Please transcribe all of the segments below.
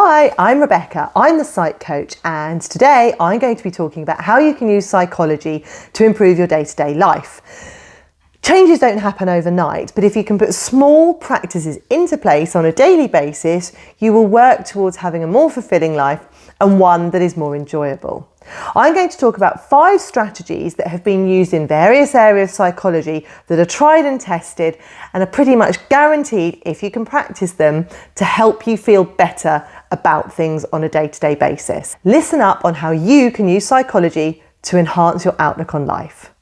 Hi, I'm Rebecca. I'm the Psych coach, and today I'm going to be talking about how you can use psychology to improve your day-to-day life. Changes don't happen overnight, but if you can put small practices into place on a daily basis, you will work towards having a more fulfilling life and one that is more enjoyable. I'm going to talk about 5 strategies that have been used in various areas of psychology that are tried and tested and are pretty much guaranteed, if you can practice them, to help you feel better about things on a day-to-day basis. Listen up on how you can use psychology to enhance your outlook on life.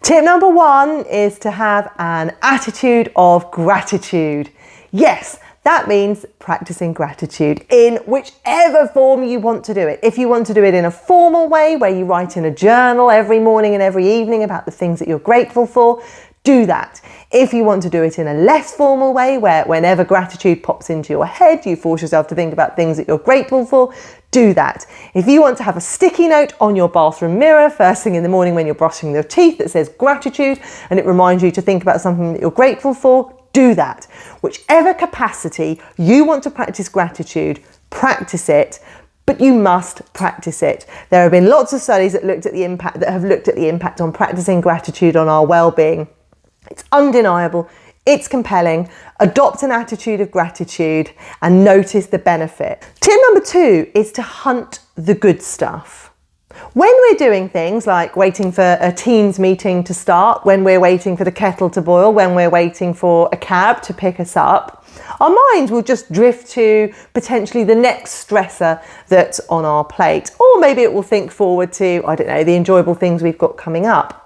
Tip number 1 is to have an attitude of gratitude. Yes, that means practicing gratitude in whichever form you want to do it. If you want to do it in a formal way where you write in a journal every morning and every evening about the things that you're grateful for, do that. If you want to do it in a less formal way where whenever gratitude pops into your head, you force yourself to think about things that you're grateful for, do that. If you want to have a sticky note on your bathroom mirror first thing in the morning when you're brushing your teeth that says gratitude and it reminds you to think about something that you're grateful for, do that. Whichever capacity you want to practice gratitude, practice it, but you must practice it. There have been lots of studies that have looked at the impact on practicing gratitude on our well-being. It's undeniable, it's compelling. Adopt an attitude of gratitude and notice the benefit. Tip number 2 is to hunt the good stuff. When we're doing things like waiting for a Teams meeting to start, when we're waiting for the kettle to boil, when we're waiting for a cab to pick us up, our minds will just drift to potentially the next stressor that's on our plate. Or maybe it will think forward to, I don't know, the enjoyable things we've got coming up.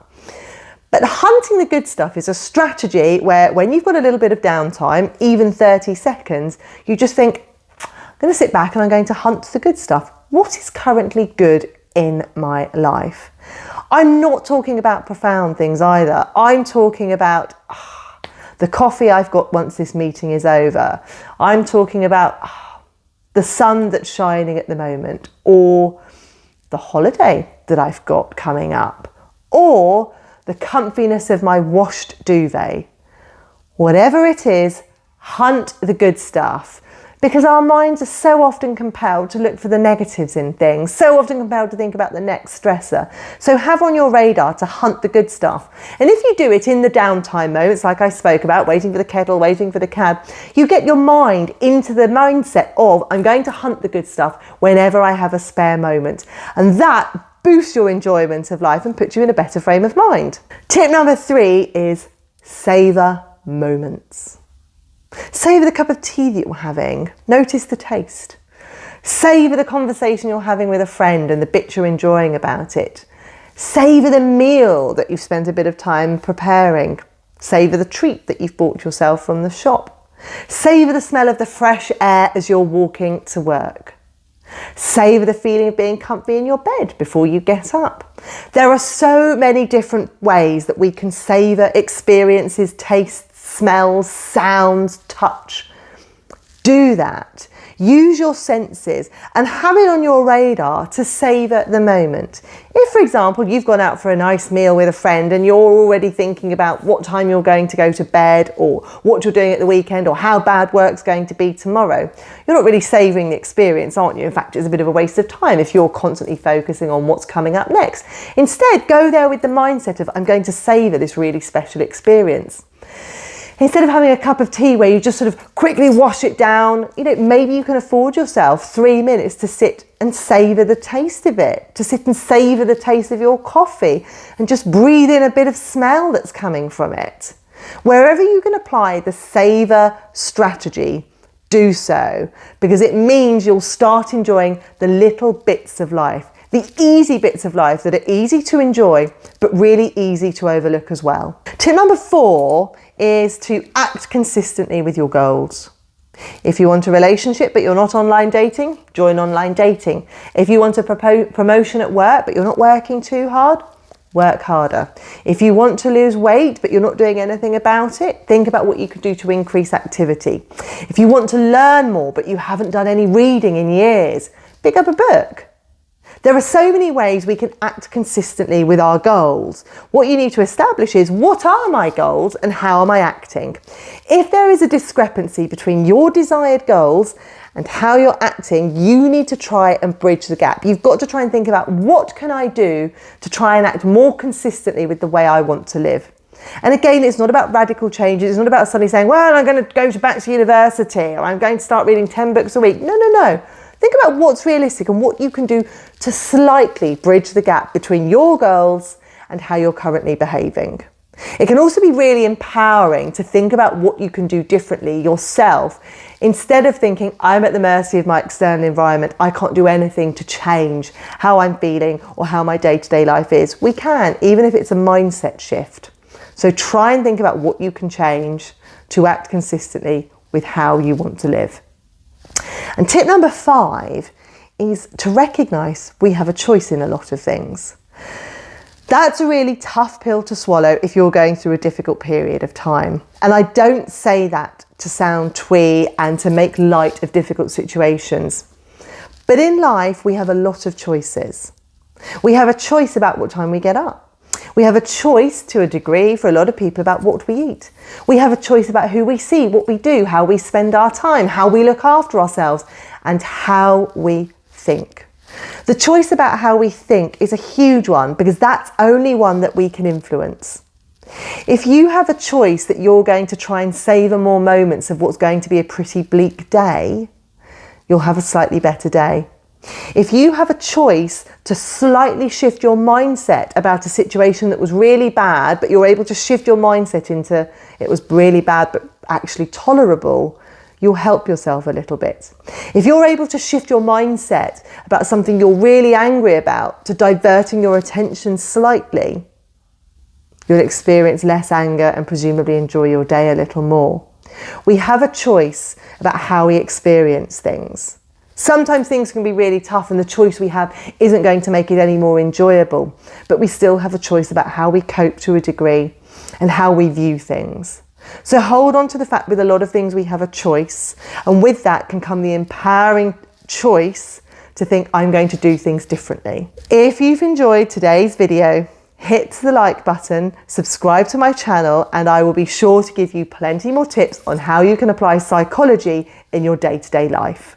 But hunting the good stuff is a strategy where when you've got a little bit of downtime, even 30 seconds, you just think, I'm going to sit back and I'm going to hunt the good stuff. What is currently good in my life? I'm not talking about profound things either. I'm talking about the coffee I've got once this meeting is over. I'm talking about the sun that's shining at the moment, or the holiday that I've got coming up, or the comfiness of my washed duvet. Whatever it is, hunt the good stuff. Because our minds are so often compelled to look for the negatives in things, so often compelled to think about the next stressor. So have on your radar to hunt the good stuff. And if you do it in the downtime moments, like I spoke about, waiting for the kettle, waiting for the cab, you get your mind into the mindset of, I'm going to hunt the good stuff whenever I have a spare moment. And that boosts your enjoyment of life and puts you in a better frame of mind. Tip number 3 is savour moments. Savour the cup of tea that you're having. Notice the taste. Savour the conversation you're having with a friend and the bits you're enjoying about it. Savour the meal that you've spent a bit of time preparing. Savour the treat that you've bought yourself from the shop. Savour the smell of the fresh air as you're walking to work. Savour the feeling of being comfy in your bed before you get up. There are so many different ways that we can savour experiences, tastes, smells, sounds, touch. Do that. Use your senses and have it on your radar to savour the moment. If, for example, you've gone out for a nice meal with a friend and you're already thinking about what time you're going to go to bed or what you're doing at the weekend or how bad work's going to be tomorrow, you're not really savouring the experience, aren't you? In fact, it's a bit of a waste of time if you're constantly focusing on what's coming up next. Instead, go there with the mindset of, I'm going to savour this really special experience. Instead of having a cup of tea where you just sort of quickly wash it down, maybe you can afford yourself 3 minutes to sit and savour the taste of it, to sit and savour the taste of your coffee and just breathe in a bit of smell that's coming from it. Wherever you can apply the savour strategy, do so, because it means you'll start enjoying the little bits of life, the easy bits of life that are easy to enjoy, but really easy to overlook as well. Tip number 4 is to act consistently with your goals. If you want a relationship but you're not online dating, join online dating. If you want a promotion at work but you're not working too hard, work harder. If you want to lose weight but you're not doing anything about it, think about what you could do to increase activity. If you want to learn more but you haven't done any reading in years, pick up a book. There are so many ways we can act consistently with our goals. What you need to establish is, what are my goals and how am I acting? If there is a discrepancy between your desired goals and how you're acting, you need to try and bridge the gap. You've got to try and think about, what can I do to try and act more consistently with the way I want to live? And again, it's not about radical changes. It's not about suddenly saying, well, I'm going to go back to university, or I'm going to start reading 10 books a week. No. Think about what's realistic and what you can do to slightly bridge the gap between your goals and how you're currently behaving. It can also be really empowering to think about what you can do differently yourself, instead of thinking, I'm at the mercy of my external environment. I can't do anything to change how I'm feeling or how my day-to-day life is. We can, even if it's a mindset shift. So try and think about what you can change to act consistently with how you want to live. And tip number 5 is to recognise we have a choice in a lot of things. That's a really tough pill to swallow if you're going through a difficult period of time. And I don't say that to sound twee and to make light of difficult situations. But in life, we have a lot of choices. We have a choice about what time we get up. We have a choice, to a degree, for a lot of people, about what we eat. We have a choice about who we see, what we do, how we spend our time, how we look after ourselves, and how we think. The choice about how we think is a huge one, because that's only one that we can influence. If you have a choice that you're going to try and savour more moments of what's going to be a pretty bleak day, you'll have a slightly better day. If you have a choice to slightly shift your mindset about a situation that was really bad, but you're able to shift your mindset into it was really bad but actually tolerable, you'll help yourself a little bit. If you're able to shift your mindset about something you're really angry about to diverting your attention slightly, you'll experience less anger and presumably enjoy your day a little more. We have a choice about how we experience things. Sometimes things can be really tough and the choice we have isn't going to make it any more enjoyable, but we still have a choice about how we cope to a degree and how we view things. So hold on to the fact with a lot of things we have a choice, and with that can come the empowering choice to think, I'm going to do things differently. If you've enjoyed today's video, hit the like button, subscribe to my channel, and I will be sure to give you plenty more tips on how you can apply psychology in your day-to-day life.